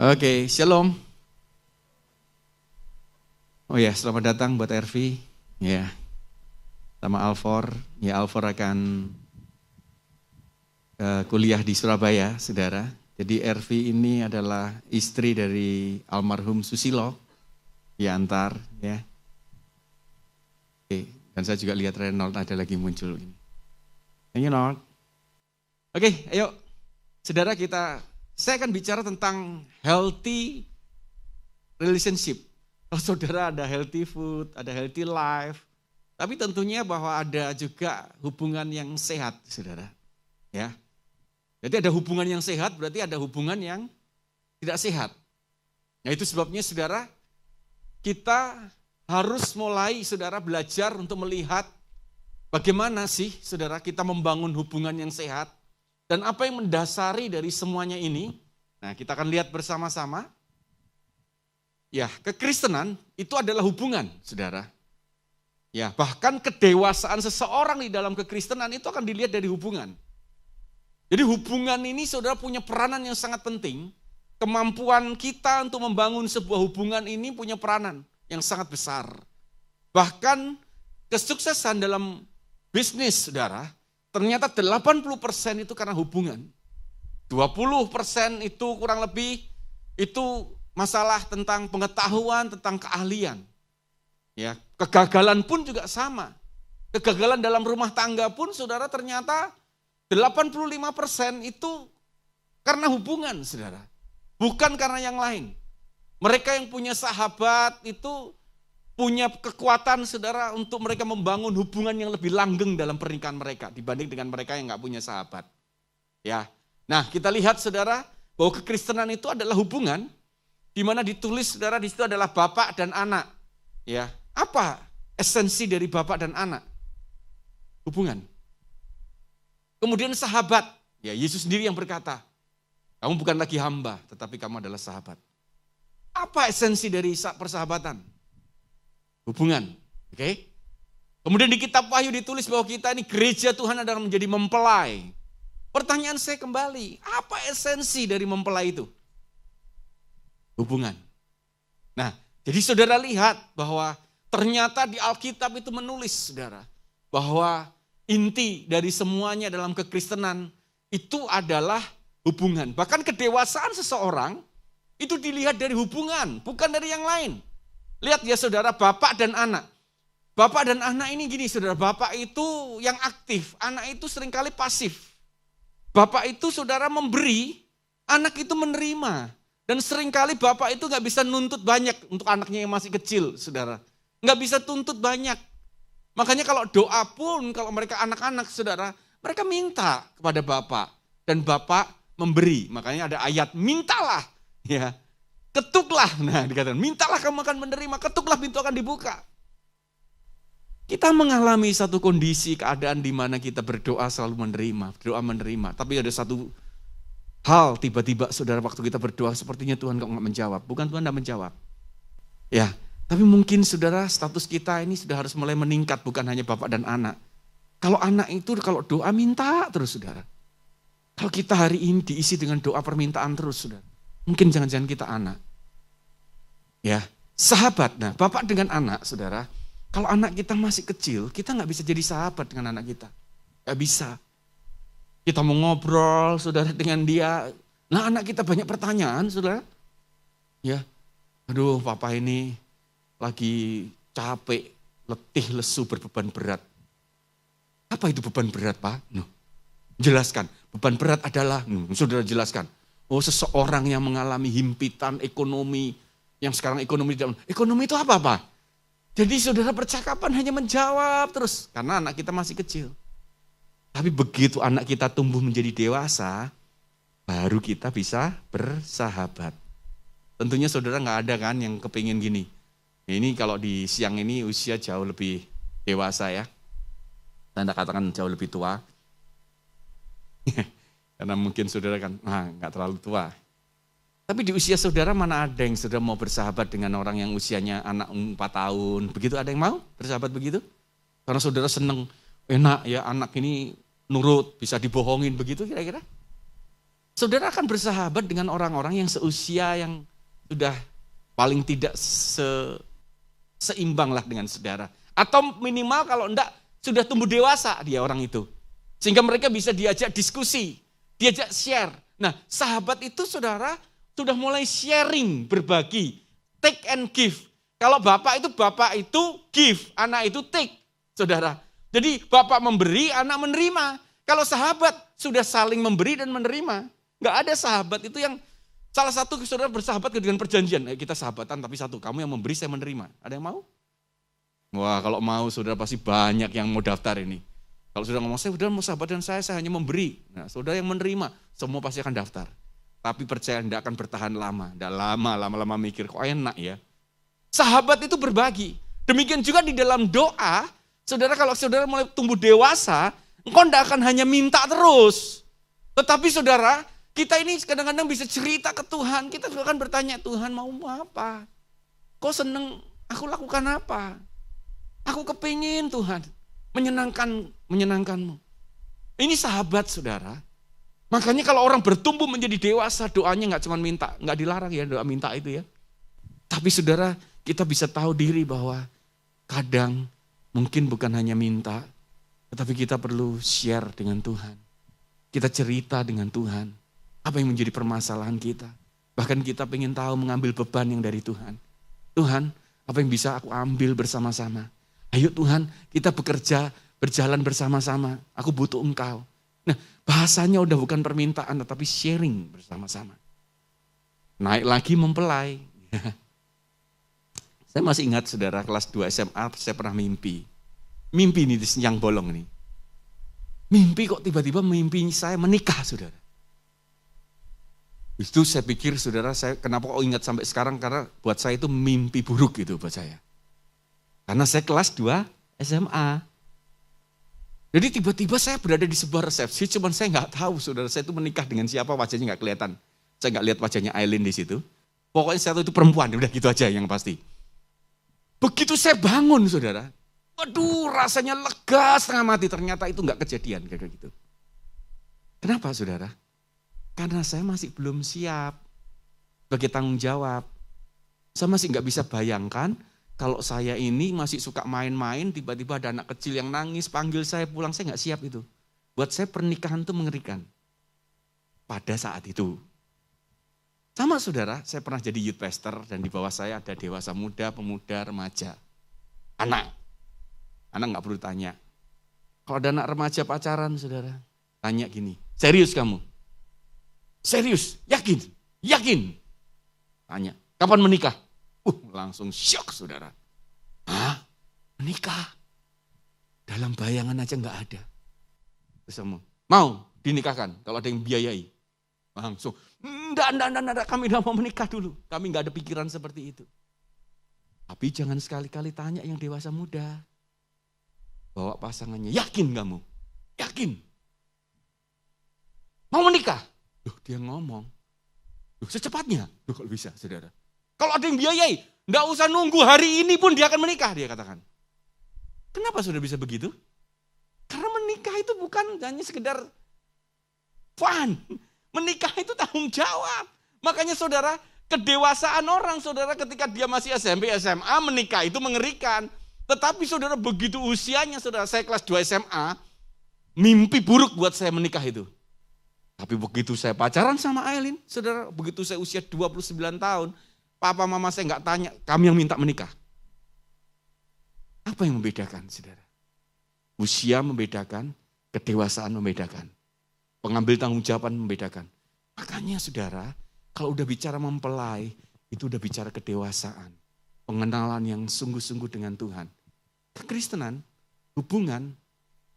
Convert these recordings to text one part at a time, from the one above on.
Oke, shalom. Oh ya, selamat datang buat Ervi. Ya, sama Alfor. Ya, Alfor akan kuliah di Surabaya, saudara. Jadi Ervi ini adalah istri dari almarhum Susilo Diantar. Ya. Oke, dan saya juga lihat Reynold ada lagi muncul ini. Thank you, Lord. Oke, ayo, saudara saya akan bicara tentang healthy relationship. Kalau saudara ada healthy food, ada healthy life, tapi tentunya bahwa ada juga hubungan yang sehat, saudara. Ya, jadi ada hubungan yang sehat, berarti ada hubungan yang tidak sehat. Nah itu sebabnya saudara, kita harus mulai saudara belajar untuk melihat bagaimana sih saudara kita membangun hubungan yang sehat. Dan apa yang mendasari dari semuanya ini, nah kita akan lihat bersama-sama. Ya, kekristenan itu adalah hubungan, saudara. Ya, bahkan kedewasaan seseorang di dalam kekristenan itu akan dilihat dari hubungan. Jadi hubungan ini saudara punya peranan yang sangat penting. Kemampuan kita untuk membangun sebuah hubungan ini punya peranan yang sangat besar. Bahkan kesuksesan dalam bisnis, saudara, ternyata 80% itu karena hubungan. 20% itu kurang lebih itu masalah tentang pengetahuan, tentang keahlian. Ya, kegagalan pun juga sama. Kegagalan dalam rumah tangga pun saudara ternyata 85% itu karena hubungan, saudara. Bukan karena yang lain. Mereka yang punya sahabat itu punya kekuatan, saudara, untuk mereka membangun hubungan yang lebih langgeng dalam pernikahan mereka dibanding dengan mereka yang nggak punya sahabat. Ya, nah kita lihat, saudara, bahwa kekristenan itu adalah hubungan, di mana ditulis, saudara, di situ adalah bapak dan anak. Ya, apa esensi dari bapak dan anak? Hubungan. Kemudian sahabat. Ya, Yesus sendiri yang berkata, kamu bukan lagi hamba, tetapi kamu adalah sahabat. Apa esensi dari persahabatan? Hubungan, oke? Kemudian di kitab Wahyu ditulis bahwa kita ini gereja Tuhan adalah menjadi mempelai. Pertanyaan saya kembali, apa esensi dari mempelai itu? Hubungan. Nah, jadi saudara lihat bahwa ternyata di Alkitab itu menulis, saudara, bahwa inti dari semuanya dalam kekristenan itu adalah hubungan. Bahkan kedewasaan seseorang itu dilihat dari hubungan, bukan dari yang lain. Lihat ya saudara, bapak dan anak. Bapak dan anak ini gini saudara, bapak itu yang aktif, anak itu seringkali pasif. Bapak itu saudara memberi, anak itu menerima. Dan seringkali bapak itu gak bisa nuntut banyak untuk anaknya yang masih kecil, saudara. Gak bisa tuntut banyak. Makanya kalau doa pun, kalau mereka anak-anak, saudara, mereka minta kepada bapak. Dan bapak memberi, makanya ada ayat, mintalah. Ya, ketuklah, nah dikatakan, mintalah kamu akan menerima, ketuklah pintu akan dibuka. Kita mengalami satu kondisi, keadaan di mana kita berdoa selalu menerima, berdoa menerima. Tapi ada satu hal tiba-tiba saudara waktu kita berdoa sepertinya Tuhan kok nggak menjawab. Bukan Tuhan nggak menjawab. Ya, tapi mungkin saudara status kita ini sudah harus mulai meningkat, bukan hanya bapak dan anak. Kalau anak itu kalau doa minta terus saudara. Kalau kita hari ini diisi dengan doa permintaan terus saudara. Mungkin jangan-jangan kita anak. Ya, sahabat. Nah, bapak dengan anak, saudara. Kalau anak kita masih kecil, kita nggak bisa jadi sahabat dengan anak kita. Nggak bisa. Kita mau ngobrol, saudara, dengan dia. Nah, anak kita banyak pertanyaan, saudara. Ya, aduh, papa ini lagi capek, letih, lesu, berbeban berat. Apa itu beban berat, Pak? Jelaskan. Beban berat adalah, saudara jelaskan. Oh, seseorang yang mengalami himpitan ekonomi, yang sekarang ekonomi itu apa, Pak? Jadi saudara percakapan hanya menjawab terus, karena anak kita masih kecil. Tapi begitu anak kita tumbuh menjadi dewasa, baru kita bisa bersahabat. Tentunya saudara nggak ada kan yang kepingin gini. Ini kalau di siang ini usia jauh lebih dewasa ya. Anda katakan jauh lebih tua. Karena mungkin saudara kan, nggak terlalu tua. Tapi di usia saudara mana ada yang saudara mau bersahabat dengan orang yang usianya anak 4 tahun. Begitu ada yang mau bersahabat begitu? Karena saudara seneng, enak ya anak ini nurut, bisa dibohongin begitu kira-kira? Saudara akan bersahabat dengan orang-orang yang seusia yang sudah paling tidak seimbang lah dengan saudara. Atau minimal kalau enggak sudah tumbuh dewasa dia orang itu. Sehingga mereka bisa diajak diskusi, diajak share. Nah, sahabat itu saudara sudah mulai sharing, berbagi, take and give. Kalau bapak itu give, anak itu take, saudara. Jadi bapak memberi, anak menerima. Kalau sahabat sudah saling memberi dan menerima. Nggak ada sahabat itu yang salah satu saudara bersahabat dengan perjanjian. Kita sahabatan tapi satu, kamu yang memberi, saya menerima. Ada yang mau? Wah, kalau mau saudara pasti banyak yang mau daftar ini. Kalau saudara ngomong, saya udah mau sahabat dan saya hanya memberi. Nah, saudara yang menerima, semua pasti akan daftar. Tapi percaya tidak akan bertahan lama. Tidak lama-lama mikir, kok enak ya. Sahabat itu berbagi. Demikian juga di dalam doa, saudara kalau saudara mulai tumbuh dewasa, engkau tidak akan hanya minta terus. Tetapi saudara, kita ini kadang-kadang bisa cerita ke Tuhan. Kita akan bertanya, Tuhan mau apa? Kau seneng, aku lakukan apa? Aku kepingin Tuhan menyenangkanmu. Ini sahabat saudara. Makanya kalau orang bertumbuh menjadi dewasa, doanya nggak cuma minta, nggak dilarang ya doa minta itu ya. Tapi saudara, kita bisa tahu diri bahwa kadang mungkin bukan hanya minta, tetapi kita perlu share dengan Tuhan. Kita cerita dengan Tuhan. Apa yang menjadi permasalahan kita. Bahkan kita pengen tahu mengambil beban yang dari Tuhan. Tuhan, apa yang bisa aku ambil bersama-sama? Ayo Tuhan, kita bekerja, berjalan bersama-sama. Aku butuh Engkau. Nah, bahasanya udah bukan permintaan, tetapi sharing bersama-sama. Naik lagi mempelai. Saya masih ingat saudara, kelas 2 SMA, saya pernah mimpi. Mimpi ini yang bolong nih. Mimpi kok tiba-tiba mimpi saya menikah saudara. Itu saya pikir saudara, saya kenapa kok ingat sampai sekarang, karena buat saya itu mimpi buruk gitu buat saya. Karena saya kelas 2 SMA. Jadi tiba-tiba saya berada di sebuah resepsi, cuman saya nggak tahu saudara saya itu menikah dengan siapa, wajahnya nggak kelihatan. Saya nggak lihat wajahnya Aileen di situ. Pokoknya saya tahu itu perempuan, udah gitu aja yang pasti. Begitu saya bangun saudara, waduh rasanya lega setengah mati, ternyata itu nggak kejadian kayak gitu. Kenapa saudara? Karena saya masih belum siap sebagai tanggung jawab. Saya masih nggak bisa bayangkan kalau saya ini masih suka main-main, tiba-tiba ada anak kecil yang nangis, panggil saya pulang, saya nggak siap itu. Buat saya pernikahan itu mengerikan. Pada saat itu. Sama saudara, saya pernah jadi youth pastor dan di bawah saya ada dewasa muda, pemuda, remaja. Anak nggak perlu tanya. Kalau ada anak remaja pacaran saudara, tanya gini, serius kamu? Serius? Yakin? Yakin? Tanya, kapan menikah? Langsung syok saudara. Hah? Menikah? Dalam bayangan aja nggak ada. Terus mau dinikahkan kalau ada yang biayai. Langsung, enggak, kami tidak mau menikah dulu. Kami nggak ada pikiran seperti itu. Tapi jangan sekali-kali tanya yang dewasa muda. Bawa pasangannya, yakin kamu? Yakin? Mau menikah? Loh, dia ngomong. Loh, secepatnya. Loh, kalau bisa saudara. Kalau ada yang biayai, enggak usah nunggu hari ini pun dia akan menikah, dia katakan. Kenapa sudah bisa begitu? Karena menikah itu bukan hanya sekedar fun. Menikah itu tanggung jawab. Makanya saudara, kedewasaan orang saudara ketika dia masih SMP, SMA, menikah itu mengerikan. Tetapi saudara begitu usianya, saudara saya kelas 2 SMA, mimpi buruk buat saya menikah itu. Tapi begitu saya pacaran sama Aileen, saudara, begitu saya usia 29 tahun, papa mama saya nggak tanya, kami yang minta menikah. Apa yang membedakan, saudara? Usia membedakan, kedewasaan membedakan. Pengambil tanggung jawaban membedakan. Makanya saudara, kalau udah bicara mempelai, itu udah bicara kedewasaan. Pengenalan yang sungguh-sungguh dengan Tuhan. Kekristenan, hubungan,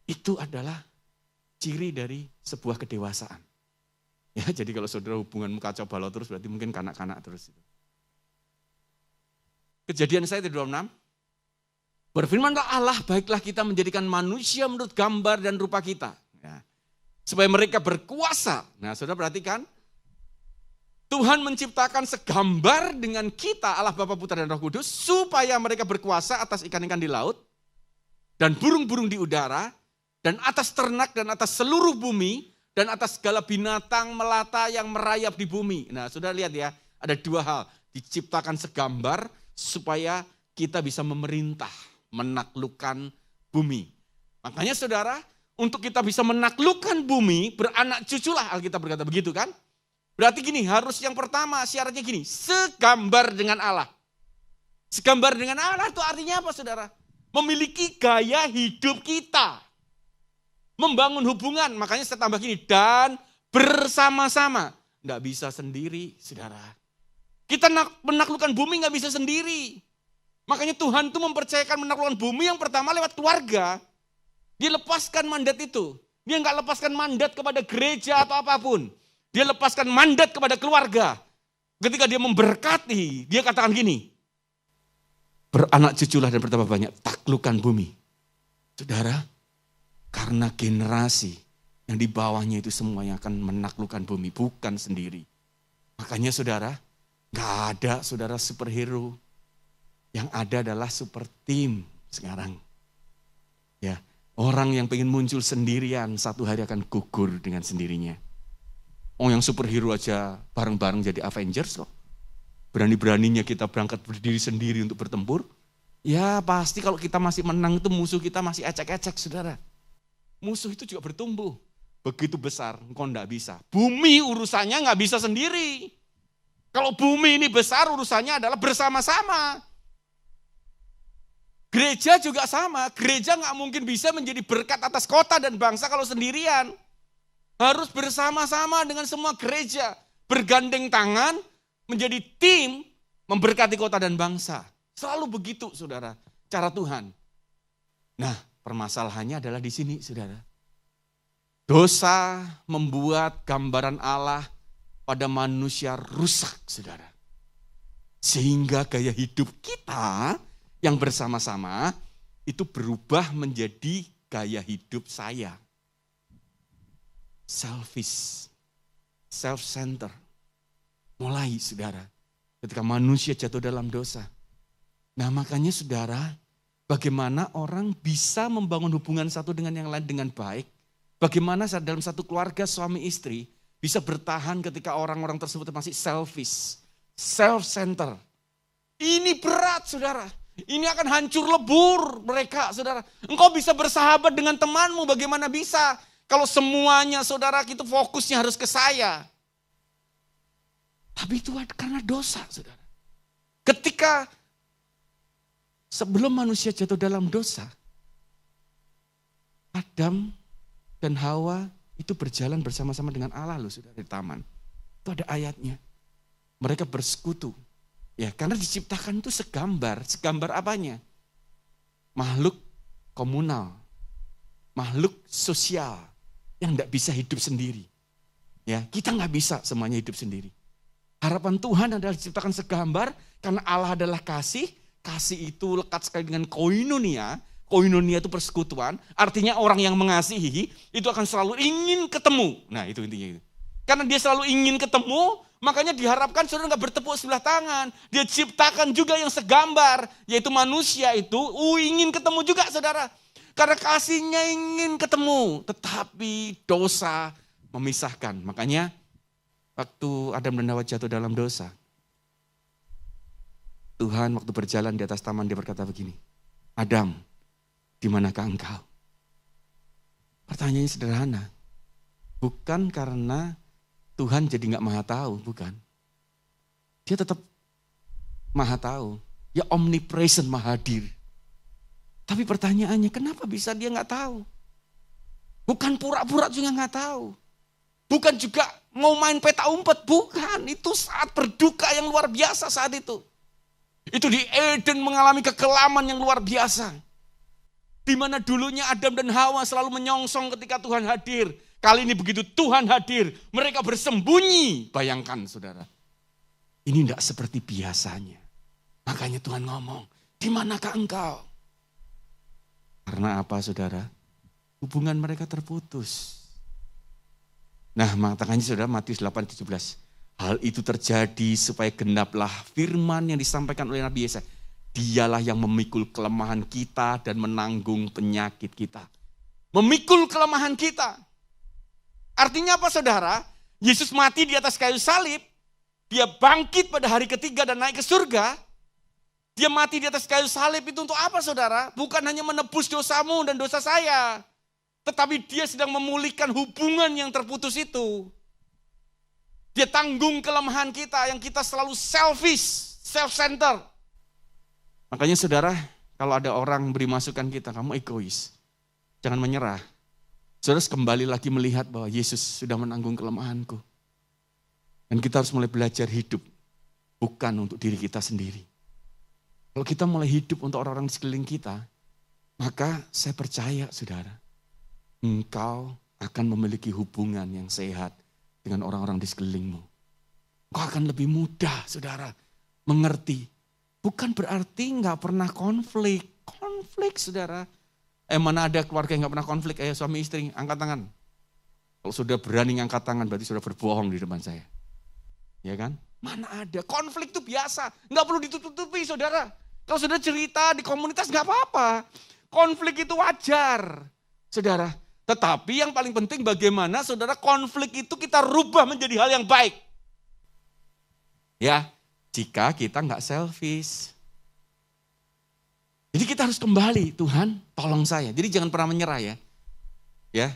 itu adalah ciri dari sebuah kedewasaan. Ya, jadi kalau saudara hubunganmu kacau balau terus, berarti mungkin kanak-kanak terus. Kejadian saya 26. Berfirmanlah Allah, baiklah kita menjadikan manusia menurut gambar dan rupa kita. Ya. Supaya mereka berkuasa. Nah, saudara perhatikan. Tuhan menciptakan segambar dengan kita, Allah Bapa, Putra, dan Roh Kudus, supaya mereka berkuasa atas ikan-ikan di laut, dan burung-burung di udara, dan atas ternak, dan atas seluruh bumi, dan atas segala binatang melata yang merayap di bumi. Nah, sudah lihat ya, ada dua hal. Diciptakan segambar supaya kita bisa memerintah, menaklukkan bumi. Makanya saudara, untuk kita bisa menaklukkan bumi, beranak cuculah, Alkitab berkata begitu kan? Berarti gini, harus yang pertama syaratnya gini, segambar dengan Allah. Segambar dengan Allah itu artinya apa saudara? Memiliki gaya hidup kita. Membangun hubungan, makanya saya tambah gini, dan bersama-sama. Nggak bisa sendiri, saudara. Kita menaklukkan bumi nggak bisa sendiri. Makanya Tuhan tuh mempercayakan menaklukkan bumi yang pertama lewat keluarga. Dia lepaskan mandat itu. Dia nggak lepaskan mandat kepada gereja atau apapun. Dia lepaskan mandat kepada keluarga. Ketika dia memberkati, dia katakan gini, beranak cuculah dan bertambah banyak, taklukkan bumi. Saudara, karena generasi yang di bawahnya itu semua yang akan menaklukkan bumi, bukan sendiri. Makanya saudara, gak ada saudara superhero. Yang ada adalah super team sekarang. Ya, orang yang pengen muncul sendirian, satu hari akan gugur dengan sendirinya. Oh, yang superhero aja bareng-bareng jadi Avengers kok. Berani-beraninya kita berangkat berdiri sendiri untuk bertempur. Ya pasti kalau kita masih menang itu musuh kita masih ecek-ecek saudara. Musuh itu juga bertumbuh. Begitu besar, engkau enggak bisa. Bumi urusannya enggak bisa sendiri. Kalau bumi ini besar urusannya adalah bersama-sama. Gereja juga sama. Gereja enggak mungkin bisa menjadi berkat atas kota dan bangsa kalau sendirian. Harus bersama-sama dengan semua gereja. Bergandeng tangan, menjadi tim, memberkati kota dan bangsa. Selalu begitu saudara, cara Tuhan. Nah, permasalahannya adalah di sini, saudara. Dosa membuat gambaran Allah pada manusia rusak, saudara. Sehingga gaya hidup kita yang bersama-sama itu berubah menjadi gaya hidup saya. Selfish, self-center. Mulai, saudara, ketika manusia jatuh dalam dosa. Nah, makanya saudara, bagaimana orang bisa membangun hubungan satu dengan yang lain dengan baik. Bagaimana dalam satu keluarga suami istri bisa bertahan ketika orang-orang tersebut masih selfish, self-center. Ini berat saudara. Ini akan hancur lebur mereka saudara. Engkau bisa bersahabat dengan temanmu, bagaimana bisa? Kalau semuanya saudara itu fokusnya harus ke saya. Tapi itu karena dosa saudara. Ketika sebelum manusia jatuh dalam dosa, Adam dan Hawa itu berjalan bersama-sama dengan Allah loh saudara di taman. Itu ada ayatnya. Mereka bersekutu. Ya, karena diciptakan itu segambar. Segambar apanya? Makhluk komunal. Makhluk sosial yang tidak bisa hidup sendiri. Ya, kita nggak bisa semuanya hidup sendiri. Harapan Tuhan adalah diciptakan segambar karena Allah adalah kasih. Kasih itu lekat sekali dengan koinonia. Koinonia itu persekutuan. Artinya orang yang mengasihi itu akan selalu ingin ketemu. Nah itu intinya. Karena dia selalu ingin ketemu, makanya diharapkan saudara gak bertepuk sebelah tangan. Dia ciptakan juga yang segambar, yaitu manusia itu ingin ketemu juga saudara. Karena kasihnya ingin ketemu, tetapi dosa memisahkan. Makanya waktu Adam dan Hawa jatuh dalam dosa, Tuhan waktu berjalan di atas taman dia berkata begini, Adam, di manakah engkau? Pertanyaannya sederhana. Bukan karena Tuhan jadi gak maha tahu, bukan. Dia tetap maha tahu. Ya omnipresent, maha hadir. Tapi pertanyaannya kenapa bisa dia gak tahu? Bukan pura-pura juga gak tahu. Bukan juga mau main peta umpet, bukan. Itu saat berduka yang luar biasa saat itu. Itu di Eden mengalami kekelaman yang luar biasa. Di mana dulunya Adam dan Hawa selalu menyongsong ketika Tuhan hadir. Kali ini begitu Tuhan hadir, mereka bersembunyi. Bayangkan saudara, ini tidak seperti biasanya. Makanya Tuhan ngomong, di manakah engkau? Karena apa saudara? Hubungan mereka terputus. Nah makanya saudara Matius 8:17. Hal itu terjadi supaya genaplah firman yang disampaikan oleh Nabi Yesaya. Dialah yang memikul kelemahan kita dan menanggung penyakit kita. Memikul kelemahan kita. Artinya apa saudara? Yesus mati di atas kayu salib, dia bangkit pada hari ketiga dan naik ke surga. Dia mati di atas kayu salib itu untuk apa saudara? Bukan hanya menebus dosamu dan dosa saya. Tetapi dia sedang memulihkan hubungan yang terputus itu. Dia tanggung kelemahan kita yang kita selalu selfish, self-centered. Makanya saudara, kalau ada orang beri masukan kita, kamu egois. Jangan menyerah. Saudara kembali lagi melihat bahwa Yesus sudah menanggung kelemahanku. Dan kita harus mulai belajar hidup, bukan untuk diri kita sendiri. Kalau kita mulai hidup untuk orang-orang di sekeliling kita, maka saya percaya saudara, engkau akan memiliki hubungan yang sehat dengan orang-orang di sekelilingmu. Engkau akan lebih mudah saudara mengerti. Bukan berarti nggak pernah konflik. Konflik saudara. Mana ada keluarga yang nggak pernah konflik? Suami istri, angkat tangan. Kalau sudah berani ngangkat tangan berarti sudah berbohong di depan saya. Ya kan? Mana ada, konflik itu biasa. Nggak perlu ditutup-tutupi saudara. Kalau sudah cerita di komunitas nggak apa-apa. Konflik itu wajar saudara. Tetapi yang paling penting bagaimana saudara konflik itu kita rubah menjadi hal yang baik. Ya, jika kita nggak selfish. Jadi kita harus kembali, Tuhan tolong saya. Jadi jangan pernah menyerah ya. Ya,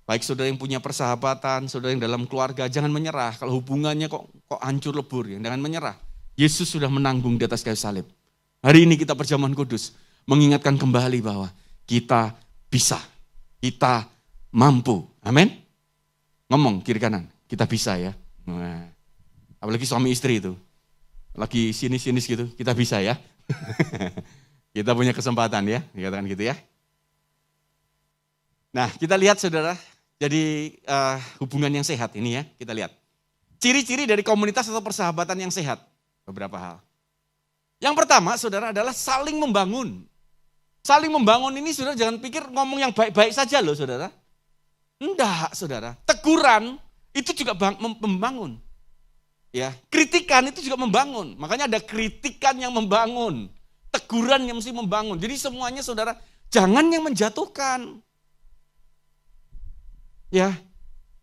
baik saudara yang punya persahabatan, saudara yang dalam keluarga, jangan menyerah. Kalau hubungannya kok hancur lebur ya, jangan menyerah. Yesus sudah menanggung di atas kayu salib. Hari ini kita perjamuan kudus, mengingatkan kembali bahwa kita bisa, kita mampu. Amin. Ngomong kiri kanan, kita bisa ya. Nah, apalagi suami istri itu, lagi sinis-sinis gitu, kita bisa ya. Kita punya kesempatan ya, dikatakan gitu ya. Nah kita lihat saudara, jadi hubungan yang sehat ini ya, kita lihat. Ciri-ciri dari komunitas atau persahabatan yang sehat, beberapa hal. Yang pertama saudara adalah saling membangun. Saling membangun ini saudara jangan pikir ngomong yang baik-baik saja loh saudara. Enggak saudara, teguran itu juga membangun. Ya, kritikan itu juga membangun, makanya ada kritikan yang membangun. Teguran yang mesti membangun. Jadi semuanya saudara, jangan yang menjatuhkan. Ya,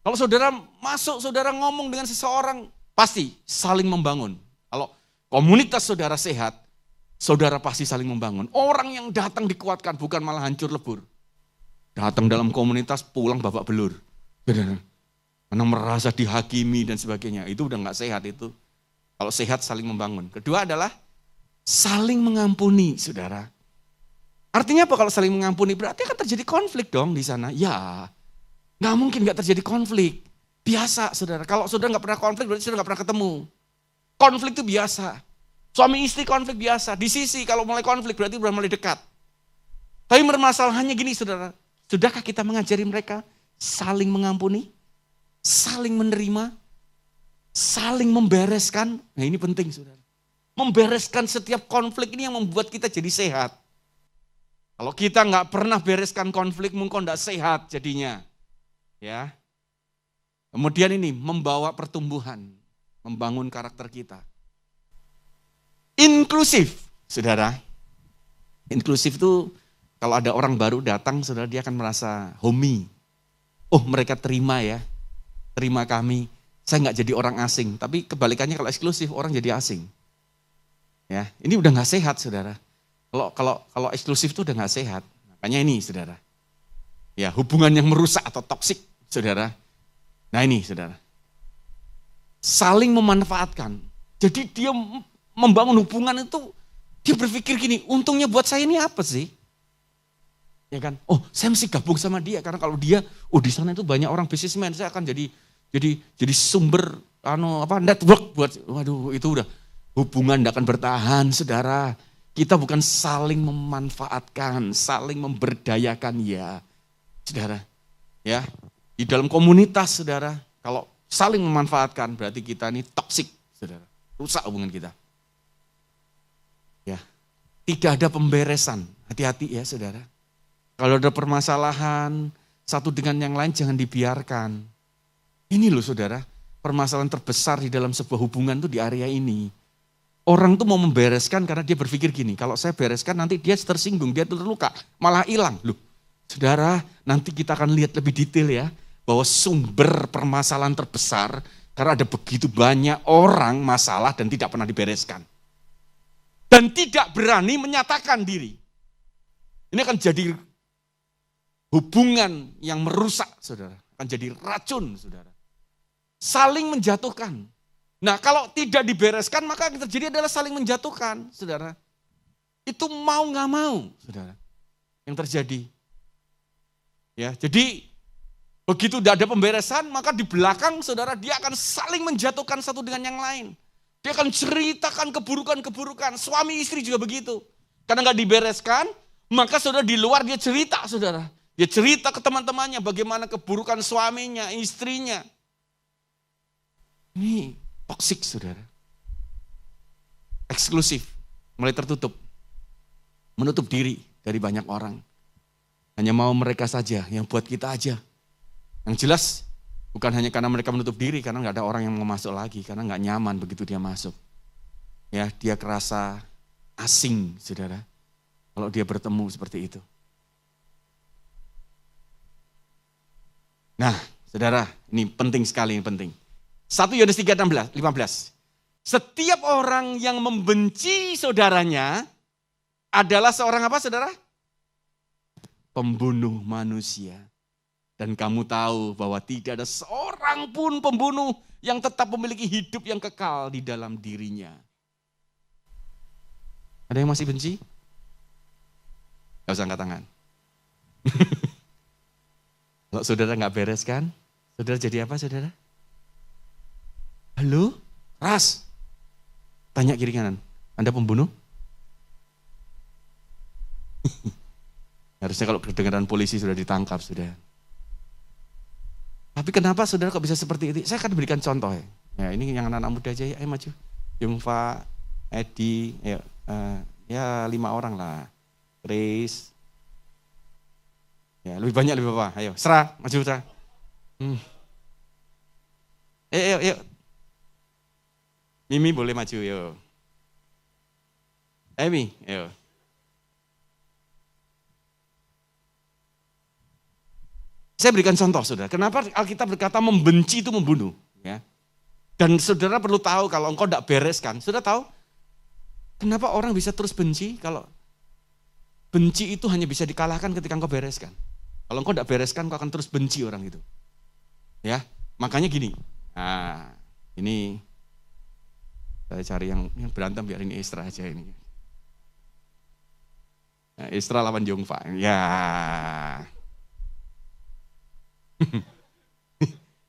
kalau saudara masuk, saudara ngomong dengan seseorang, pasti saling membangun. Kalau komunitas saudara sehat, saudara pasti saling membangun. Orang yang datang dikuatkan, bukan malah hancur lebur. Datang dalam komunitas, pulang babak belur. Karena merasa dihakimi dan sebagainya, itu udah gak sehat itu. Kalau sehat saling membangun. Kedua adalah saling mengampuni, saudara. Artinya apa kalau saling mengampuni? Berarti akan terjadi konflik dong di sana. Ya, nggak mungkin nggak terjadi konflik. Biasa, saudara. Kalau saudara nggak pernah konflik, berarti saudara nggak pernah ketemu. Konflik itu biasa. Suami istri konflik biasa. Di sisi kalau mulai konflik berarti sudah mulai dekat. Tapi permasalahannya gini, saudara. Sudahkah kita mengajari mereka saling mengampuni, saling menerima, saling membereskan? Nah ini penting, saudara. Membereskan setiap konflik ini yang membuat kita jadi sehat. Kalau kita nggak pernah bereskan konflik, mungkin nggak sehat jadinya. Ya. Kemudian ini membawa pertumbuhan, membangun karakter kita. Inklusif, saudara. Inklusif itu kalau ada orang baru datang, saudara dia akan merasa homey. Oh mereka terima ya, terima kami. Saya nggak jadi orang asing, tapi kebalikannya kalau eksklusif orang jadi asing. Ya, ini udah nggak sehat, saudara. Kalau eksklusif itu udah nggak sehat. Makanya ini, saudara. Ya, hubungan yang merusak atau toksik, saudara. Nah ini, saudara. Saling memanfaatkan. Jadi dia membangun hubungan itu, dia berpikir gini, untungnya buat saya ini apa sih? Ya kan? Oh, saya mesti gabung sama dia karena kalau dia, di sana itu banyak orang businessman, saya akan jadi sumber network buat, waduh itu udah. Hubungan tidak akan bertahan, saudara. Kita bukan saling memanfaatkan, saling memberdayakan ya, saudara. Ya, di dalam komunitas, saudara, kalau saling memanfaatkan berarti kita ini toksik, saudara. Rusak hubungan kita. Ya, tidak ada pemberesan. Hati-hati ya, saudara. Kalau ada permasalahan satu dengan yang lain jangan dibiarkan. Ini loh, saudara, permasalahan terbesar di dalam sebuah hubungan itu di area ini. Orang tuh mau membereskan karena dia berpikir gini, kalau saya bereskan nanti dia tersinggung, dia terluka, malah hilang. Loh, saudara, nanti kita akan lihat lebih detail ya. bahwa sumber permasalahan terbesar karena ada begitu banyak orang masalah dan tidak pernah dibereskan. Dan tidak berani menyatakan diri. Ini akan jadi hubungan yang merusak, saudara. Akan jadi racun, saudara. Saling menjatuhkan. Nah, kalau tidak dibereskan, maka yang terjadi adalah saling menjatuhkan, saudara. Itu mau nggak mau, saudara. Yang terjadi. Ya, jadi begitu tidak ada pemberesan, maka di belakang, saudara, dia akan saling menjatuhkan satu dengan yang lain. Dia akan ceritakan keburukan-keburukan. Suami istri juga begitu. Karena nggak dibereskan, maka saudara di luar dia cerita, saudara. Dia cerita ke teman-temannya bagaimana keburukan suaminya, istrinya. Ini toksik, saudara. Eksklusif, mulai tertutup. Menutup diri dari banyak orang. Hanya mau mereka saja, yang buat kita aja. Yang jelas, bukan hanya karena mereka menutup diri, karena nggak ada orang yang mau masuk lagi, karena nggak nyaman begitu dia masuk. Ya, dia kerasa asing, saudara. Kalau dia bertemu seperti itu. Nah, saudara, ini penting sekali, ini penting. 1 Yohanes 3:15. Setiap orang yang membenci saudaranya adalah seorang apa, saudara? Pembunuh manusia. Dan kamu tahu bahwa tidak ada seorang pun pembunuh yang tetap memiliki hidup yang kekal di dalam dirinya. Ada yang masih benci? Gak usah angkat tangan. Kalau saudara gak beres kan, saudara jadi apa, saudara? Halo? Ras? Tanya kiri kanan, Anda pembunuh? Harusnya kalau kedengaran polisi sudah ditangkap, sudah. Tapi kenapa saudara kok bisa seperti itu? Saya akan berikan contoh ya. Ya ini yang anak-anak muda aja ya, ayo maju. Yungfa, Edi, ya 5 orang lah. Chris. Ya lebih banyak lebih apa? Ayo, Sra, maju Sra. Ayo. Mimi boleh maju, yo. Emi, ayo. Saya berikan contoh, saudara. Kenapa Alkitab berkata membenci itu membunuh? Ya. Dan saudara perlu tahu kalau engkau tidak bereskan. Saudara tahu kenapa orang bisa terus benci? Kalau benci itu hanya bisa dikalahkan ketika engkau bereskan. Kalau engkau tidak bereskan, engkau akan terus benci orang itu. Ya, makanya gini. Nah, ini saya cari yang berantem biar ini Istra aja ini. Nah, Istra lawan Yongfa. Ya.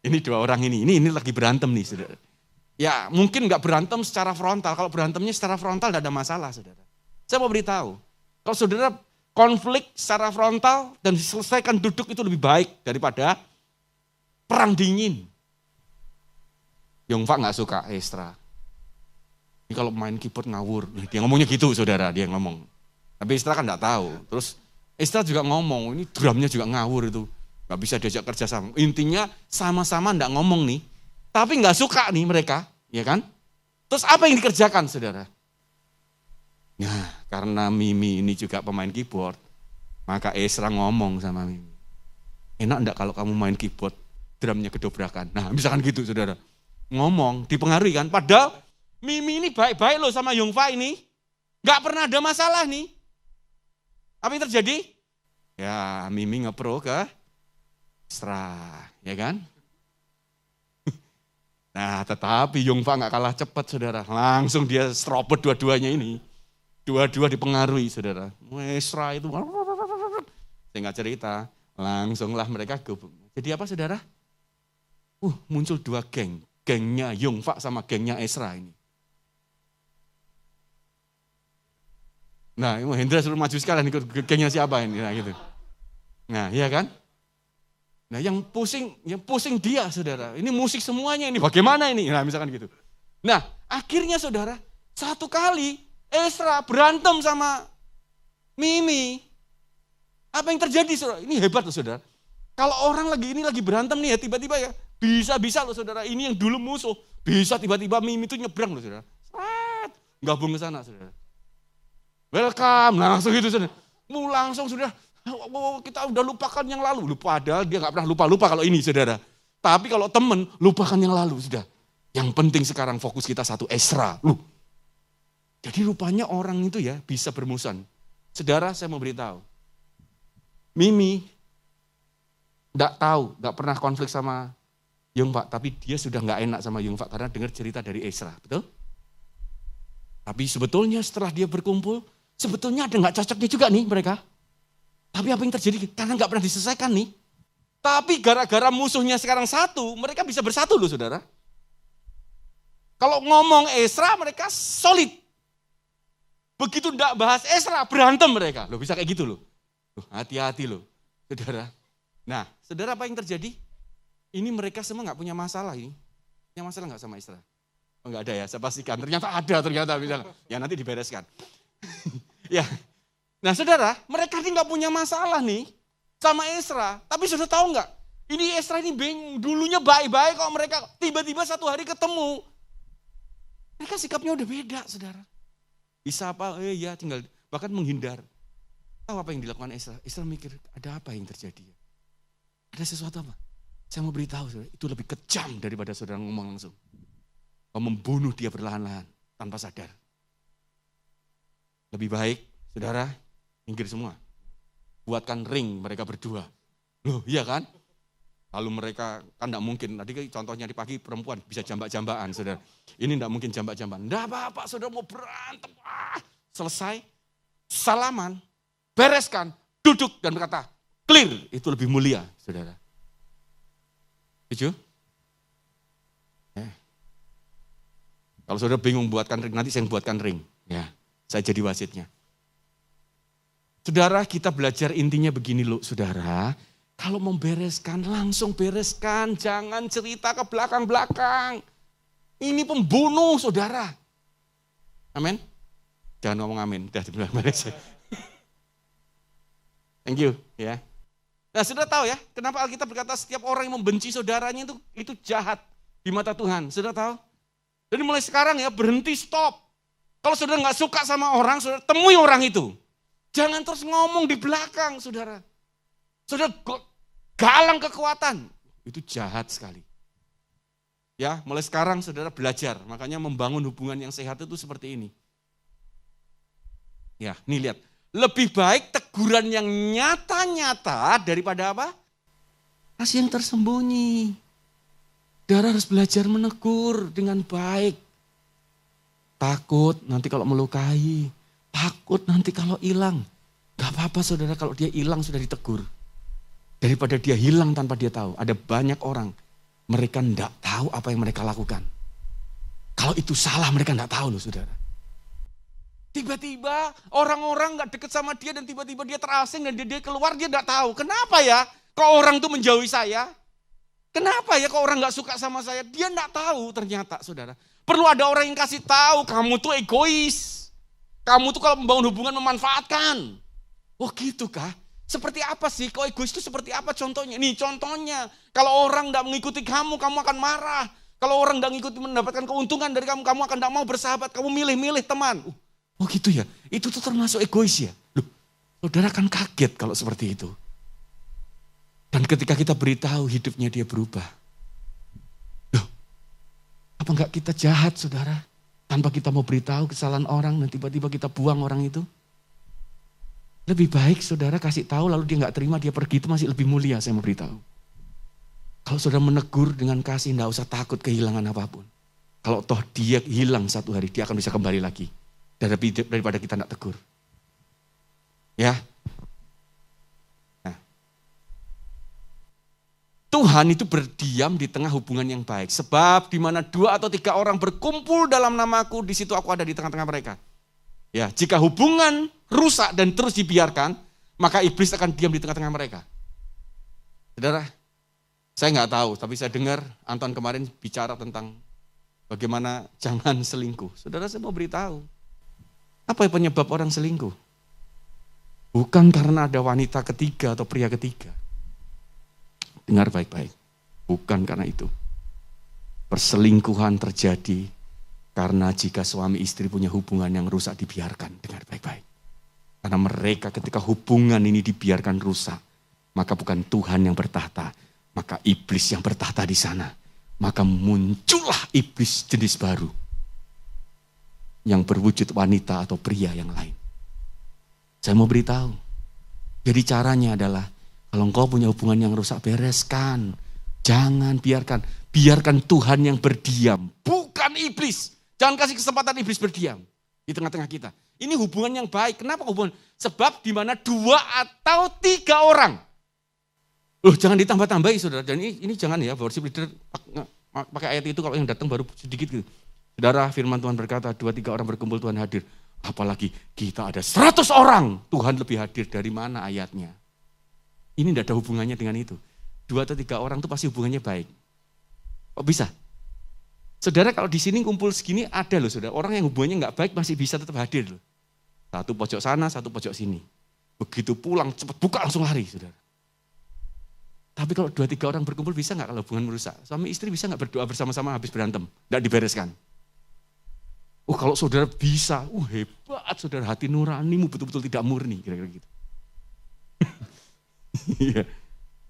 Ini 2 orang ini lagi berantem nih, saudara. Ya mungkin nggak berantem secara frontal, kalau berantemnya secara frontal tidak ada masalah, saudara. Saya mau beritahu, kalau saudara konflik secara frontal dan diselesaikan duduk itu lebih baik daripada perang dingin. Yongfa nggak suka Estra. Ini kalau main keyboard ngawur, dia ngomongnya gitu, saudara, dia ngomong. Tapi Estra kan nggak tahu. Terus Estra juga ngomong, ini drumnya juga ngawur itu. Gak bisa diajak kerja sama. Intinya sama-sama gak ngomong nih. Tapi gak suka nih mereka. Ya kan? Terus apa yang dikerjakan, saudara? Nah, karena Mimi ini juga pemain keyboard. Maka Esra ngomong sama Mimi. Enak gak kalau kamu main keyboard, drumnya kedobrakan. Nah, misalkan gitu, saudara. Ngomong, dipengaruhi kan. Padahal Mimi ini baik-baik loh sama Yongfa ini. Gak pernah ada masalah nih. Apa yang terjadi? Ya, Mimi ngepro ke Esra, ya kan? Nah, tetapi Yongfa gak kalah cepat, saudara. Langsung dia serobot dua-duanya ini. Dua-dua dipengaruhi, saudara. Esra itu, saya gak cerita. Langsunglah mereka gabung. Jadi apa, saudara? Muncul 2 geng. Gengnya Yongfa sama gengnya Esra ini. Nah, Hendra suruh maju sekalian ikut gengnya siapa ini. Nah, gitu. Nah, iya kan? Nah yang pusing dia, saudara. Ini musik semuanya ini, bagaimana ini? Nah misalkan gitu. Nah akhirnya, saudara, satu kali Esra berantem sama Mimi. Apa yang terjadi, saudara? Ini hebat loh, saudara. Kalau orang lagi berantem nih ya, tiba-tiba ya, bisa loh, saudara. Ini yang dulu musuh, bisa tiba-tiba Mimi itu nyebrang loh, saudara. Gabung ke sana, saudara. Welcome, nah langsung gitu, saudara. Langsung, saudara. Oh, kita udah lupakan yang lalu. Padahal dia gak pernah lupa-lupa kalau ini, saudara. Tapi kalau teman, lupakan yang lalu, sudah. Yang penting sekarang fokus kita satu, Ezra. Jadi rupanya orang itu ya bisa bermusuhan. Saudara, saya mau beritahu. Mimi gak pernah konflik sama Yongfa, tapi dia sudah gak enak sama Yongfa karena dengar cerita dari Ezra, betul? Tapi sebetulnya setelah dia berkumpul, sebetulnya ada gak cocoknya juga nih mereka. Tapi apa yang terjadi? Karena gak pernah diselesaikan nih. Tapi gara-gara musuhnya sekarang satu, mereka bisa bersatu loh saudara. Kalau ngomong Ezra mereka solid. Begitu gak bahas Ezra, berantem mereka. Loh bisa kayak gitu loh. Hati-hati loh saudara. Nah saudara apa yang terjadi? Ini mereka semua gak punya masalah ini. Punya masalah gak sama Ezra? Oh gak ada ya, saya pastikan. Ternyata ada ternyata. Ya nanti dibereskan. Ya. Nah saudara, mereka ini gak punya masalah nih sama Ezra. Tapi sudah tahu gak? Ini Ezra ini bingung. Dulunya baik-baik kok mereka tiba-tiba satu hari ketemu. Mereka sikapnya udah beda saudara. Bisa apa? Ya tinggal bahkan menghindar. Tahu apa yang dilakukan Ezra? Ezra mikir ada apa yang terjadi? Ada sesuatu apa? Saya mau beritahu saudara, itu lebih kejam daripada saudara ngomong langsung. Kau membunuh dia perlahan-lahan tanpa sadar. Lebih baik saudara minggir semua. Buatkan ring mereka berdua. Loh iya kan? Lalu mereka kan enggak mungkin, tadi contohnya di pagi perempuan bisa jambak-jambakan saudara. Ini enggak mungkin jambak-jambakan. Enggak apa-apa saudara mau berantem. Selesai, salaman, bereskan, duduk dan berkata, clear, itu lebih mulia saudara. Setuju? Kalau saudara bingung buatkan ring, nanti saya yang buatkan ring. Ya, saya jadi wasitnya. Saudara, kita belajar intinya begini loh, saudara. Kalau membereskan, langsung bereskan. Jangan cerita ke belakang-belakang. Ini pembunuh, saudara. Amin? Jangan ngomong amin, udah dibilang beres. Thank you, ya. Nah, saudara tahu ya, kenapa Alkitab berkata setiap orang yang membenci saudaranya itu jahat di mata Tuhan. Saudara tahu? Jadi mulai sekarang ya, berhenti, stop. Kalau saudara nggak suka sama orang, saudara temui orang itu. Jangan terus ngomong di belakang, saudara. Saudara galang kekuatan. Itu jahat sekali. Ya, mulai sekarang saudara belajar. Makanya membangun hubungan yang sehat itu seperti ini. Ya, nih lihat. Lebih baik teguran yang nyata-nyata daripada apa? Kasih yang tersembunyi. Saudara harus belajar menegur dengan baik. Takut nanti kalau melukai. Takut nanti kalau hilang. Gak apa-apa saudara kalau dia hilang sudah ditegur. Daripada dia hilang tanpa dia tahu. Ada banyak orang, mereka tidak tahu apa yang mereka lakukan. Kalau itu salah mereka tidak tahu loh saudara. Tiba-tiba orang-orang gak deket sama dia dan tiba-tiba dia terasing dan dia keluar dia tidak tahu. Kenapa ya kok orang itu menjauhi saya? Kenapa ya kok orang gak suka sama saya? Dia tidak tahu ternyata saudara. Perlu ada orang yang kasih tahu kamu tuh egois. Kamu tuh kalau membangun hubungan memanfaatkan. Oh gitu kah? Seperti apa sih? Kok egois itu seperti apa contohnya? Nih contohnya, kalau orang tidak mengikuti kamu, kamu akan marah. Kalau orang tidak mengikuti mendapatkan keuntungan dari kamu, kamu akan tidak mau bersahabat. Kamu milih-milih teman. Oh gitu ya? Itu tuh termasuk egois ya? Loh, saudara kan kaget kalau seperti itu. Dan ketika kita beritahu hidupnya dia berubah. Loh, apa enggak kita jahat saudara? Tanpa kita mau beritahu kesalahan orang dan tiba-tiba kita buang orang itu. Lebih baik saudara kasih tahu lalu dia enggak terima dia pergi itu masih lebih mulia saya mau beritahu. Kalau saudara menegur dengan kasih enggak usah takut kehilangan apapun. Kalau toh dia hilang satu hari dia akan bisa kembali lagi. Daripada kita enggak tegur. Ya. Nah. Tuhan itu berdiam di tengah hubungan yang baik. Sebab di mana 2 atau 3 orang berkumpul dalam namaku, di situ aku ada di tengah-tengah mereka. Ya, jika hubungan rusak dan terus dibiarkan, maka iblis akan diam di tengah-tengah mereka. Saudara, saya nggak tahu, tapi saya dengar Anton kemarin bicara tentang bagaimana jangan selingkuh. Saudara, saya mau beritahu, apa penyebab orang selingkuh? Bukan karena ada wanita ketiga atau pria ketiga. Dengar baik-baik, bukan karena itu. Perselingkuhan terjadi karena jika suami istri punya hubungan yang rusak dibiarkan. Dengar baik-baik. Karena mereka ketika hubungan ini dibiarkan rusak, maka bukan Tuhan yang bertahta, maka iblis yang bertahta di sana. Maka muncullah iblis jenis baru yang berwujud wanita atau pria yang lain. Saya mau beritahu, jadi caranya adalah kalau engkau punya hubungan yang rusak, bereskan. Jangan biarkan Tuhan yang berdiam, bukan iblis. Jangan kasih kesempatan iblis berdiam di tengah-tengah kita. Ini hubungan yang baik. Kenapa hubungan? Sebab di mana 2 atau 3 orang. Loh, jangan ditambah-tambahi saudara. Dan ini jangan ya, worship leader pakai ayat itu kalau yang datang baru sedikit gitu. Saudara, firman Tuhan berkata 2-3 orang berkumpul Tuhan hadir. Apalagi kita ada 100 orang. Tuhan lebih hadir, dari mana ayatnya? Ini tidak ada hubungannya dengan itu. 2 atau 3 orang itu pasti hubungannya baik. Kok bisa? Saudara, kalau di sini kumpul segini ada loh saudara. Orang yang hubungannya nggak baik masih bisa tetap hadir loh. Satu pojok sana, satu pojok sini. Begitu pulang cepat buka langsung lari saudara. Tapi kalau 2-3 orang berkumpul bisa nggak kalau hubungan merusak? Suami istri bisa nggak berdoa bersama-sama habis berantem? Nggak dibereskan. Kalau saudara bisa, hebat saudara, hati nuranimu betul-betul tidak murni, kira-kira gitu. Iya.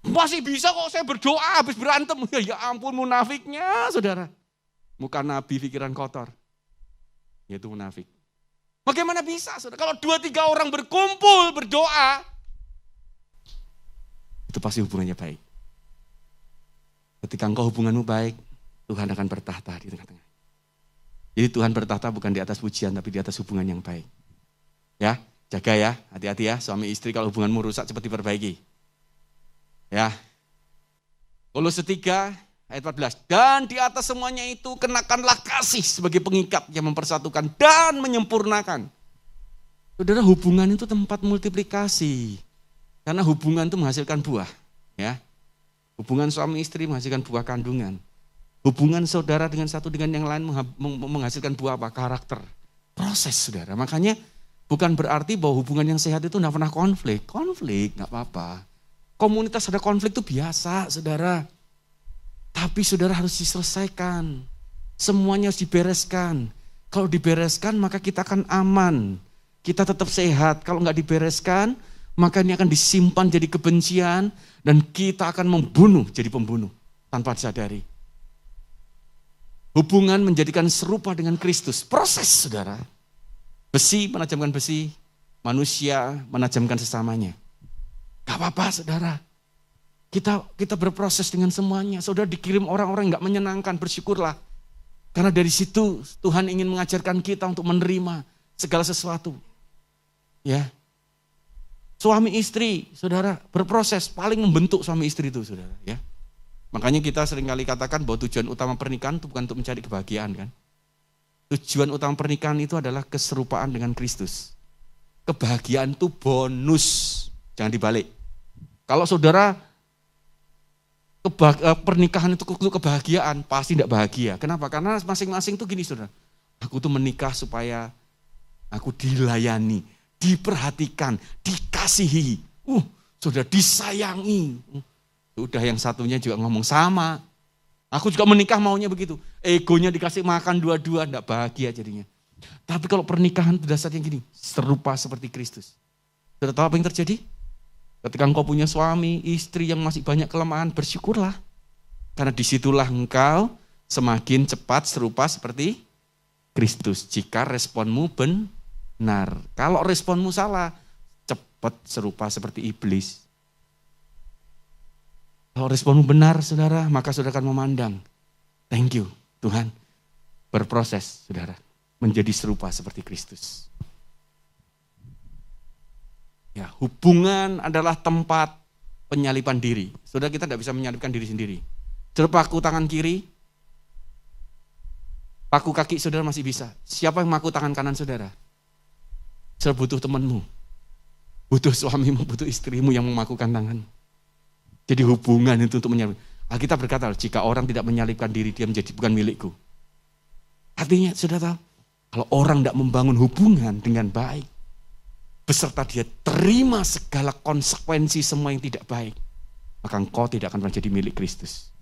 Masih bisa kok saya berdoa habis berantem. Ya ampun, munafiknya saudara. Muka nabi pikiran kotor. Yaitu munafik. Bagaimana bisa saudara? Kalau 2-3 orang berkumpul berdoa, itu pasti hubungannya baik. Ketika engkau hubunganmu baik, Tuhan akan bertahta di tengah-tengah. Jadi Tuhan bertahta bukan di atas pujian, tapi di atas hubungan yang baik. Ya, jaga ya, hati-hati ya, suami istri kalau hubunganmu rusak cepat diperbaiki. Ya. Kolose 3 ayat 14. Dan di atas semuanya itu kenakanlah kasih sebagai pengikat yang mempersatukan dan menyempurnakan. Saudara, hubungan itu tempat multiplikasi. Karena hubungan itu menghasilkan buah. Ya. Hubungan suami istri menghasilkan buah kandungan. Hubungan saudara dengan satu dengan yang lain menghasilkan buah apa? Karakter. Proses saudara. Makanya bukan berarti bahwa hubungan yang sehat itu tidak pernah konflik. Konflik gak apa-apa. Komunitas ada konflik itu biasa saudara. Tapi saudara harus diselesaikan. Semuanya harus dibereskan. Kalau dibereskan maka kita akan aman. Kita tetap sehat. Kalau nggak dibereskan maka ini akan disimpan jadi kebencian. Dan kita akan membunuh jadi pembunuh tanpa disadari. Hubungan menjadikan serupa dengan Kristus. Proses saudara. Besi menajamkan besi. Manusia menajamkan sesamanya. Gak apa-apa saudara. Kita berproses dengan semuanya. Saudara dikirim orang-orang yang gak menyenangkan, bersyukurlah. Karena dari situ Tuhan ingin mengajarkan kita untuk menerima segala sesuatu. Ya. Suami istri, saudara, berproses paling membentuk suami istri itu, saudara. Ya. Makanya kita seringkali katakan bahwa tujuan utama pernikahan itu bukan untuk mencari kebahagiaan kan. Tujuan utama pernikahan itu adalah keserupaan dengan Kristus. Kebahagiaan itu bonus, jangan dibalik. Kalau saudara pernikahan itu kebahagiaan, pasti tidak bahagia. Kenapa? Karena masing-masing tuh gini saudara. Aku tuh menikah supaya aku dilayani, diperhatikan, dikasihi. Saudara disayangi. Udah yang satunya juga ngomong sama. Aku juga menikah maunya begitu. Egonya dikasih makan dua-dua, tidak bahagia jadinya. Tapi kalau pernikahan dasarnya gini, serupa seperti Kristus. Saudara tahu apa yang terjadi? Ketika engkau punya suami, istri yang masih banyak kelemahan, bersyukurlah. Karena disitulah engkau semakin cepat serupa seperti Kristus. Jika responmu benar. Kalau responmu salah, cepat serupa seperti iblis. Kalau responmu benar, saudara, maka saudara akan memandang. Thank you, Tuhan. Berproses, saudara. Menjadi serupa seperti Kristus. Ya, hubungan adalah tempat penyalipan diri. Saudara, kita tidak bisa menyalipkan diri sendiri. Saudara, paku tangan kiri, paku kaki saudara masih bisa. Siapa yang paku tangan kanan saudara? Saudara butuh temanmu, butuh suamimu, butuh istrimu yang memakukan tangan. Jadi hubungan itu untuk menyalipkan. Alkitab berkata, jika orang tidak menyalipkan diri, dia menjadi bukan milikku. Artinya, saudara tahu, kalau orang tidak membangun hubungan dengan baik, beserta dia terima segala konsekuensi semua yang tidak baik, maka engkau tidak akan menjadi milik Kristus.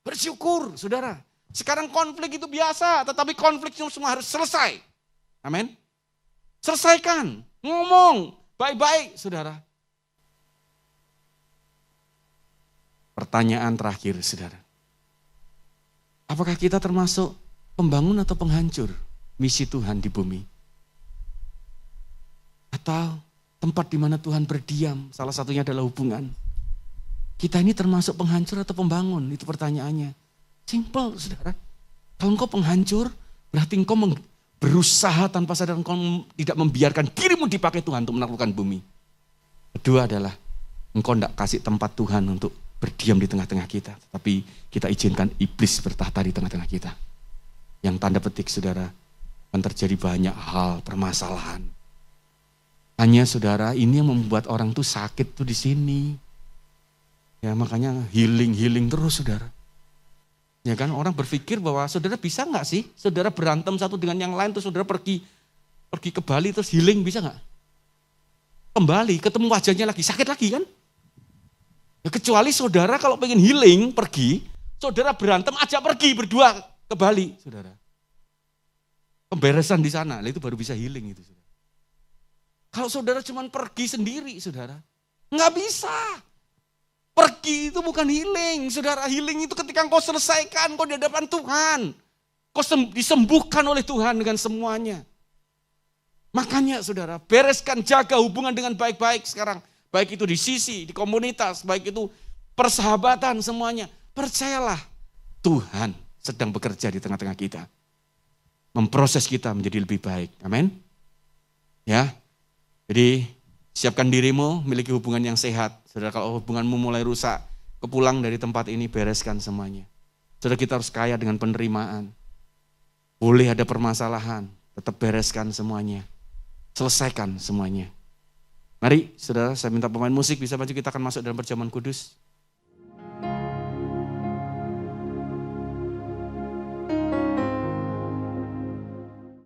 Bersyukur, saudara. Sekarang konflik itu biasa, tetapi konflik itu semua harus selesai. Amin. Selesaikan. ngomong baik-baik, saudara. Pertanyaan terakhir, saudara. Apakah kita termasuk pembangun atau penghancur misi Tuhan di bumi? Atau tempat di mana Tuhan berdiam, salah satunya adalah hubungan. Kita ini termasuk penghancur atau pembangun? Itu pertanyaannya. Simple, saudara. Kalau engkau penghancur, berarti engkau berusaha tanpa sadar engkau tidak membiarkan dirimu dipakai Tuhan untuk menaklukkan bumi. Kedua adalah engkau tidak kasih tempat Tuhan untuk berdiam di tengah-tengah kita. Tapi kita izinkan iblis bertahta di tengah-tengah kita. Yang tanda petik, saudara, akan terjadi banyak hal, permasalahan. Hanya, saudara, ini yang membuat orang tuh sakit tuh di sini. Ya, makanya healing terus, saudara. Ya kan, orang berpikir bahwa saudara bisa nggak sih? Saudara berantem satu dengan yang lain, terus saudara pergi ke Bali terus healing, bisa nggak? Kembali, ketemu wajahnya lagi, sakit lagi kan? Ya, kecuali saudara kalau pengen healing, pergi, saudara berantem, ajak pergi berdua ke Bali, saudara. Pemberesan di sana, itu baru bisa healing itu, saudara. Kalau saudara cuma pergi sendiri, saudara, nggak bisa. Pergi itu bukan healing, saudara. Healing itu ketika engkau selesaikan, engkau di hadapan Tuhan. Kau disembuhkan oleh Tuhan dengan semuanya. Makanya, saudara, bereskan, jaga hubungan dengan baik-baik sekarang. Baik itu di sisi, di komunitas, baik itu persahabatan, semuanya. Percayalah, Tuhan sedang bekerja di tengah-tengah kita. Memproses kita menjadi lebih baik. Amin. Ya. Jadi siapkan dirimu, miliki hubungan yang sehat. Saudara, kalau hubunganmu mulai rusak, kepulang dari tempat ini, bereskan semuanya. Saudara, kita harus kaya dengan penerimaan. Boleh ada permasalahan, tetap bereskan semuanya. Selesaikan semuanya. Mari, saudara, saya minta pemain musik bisa maju, kita akan masuk dalam perjamuan kudus.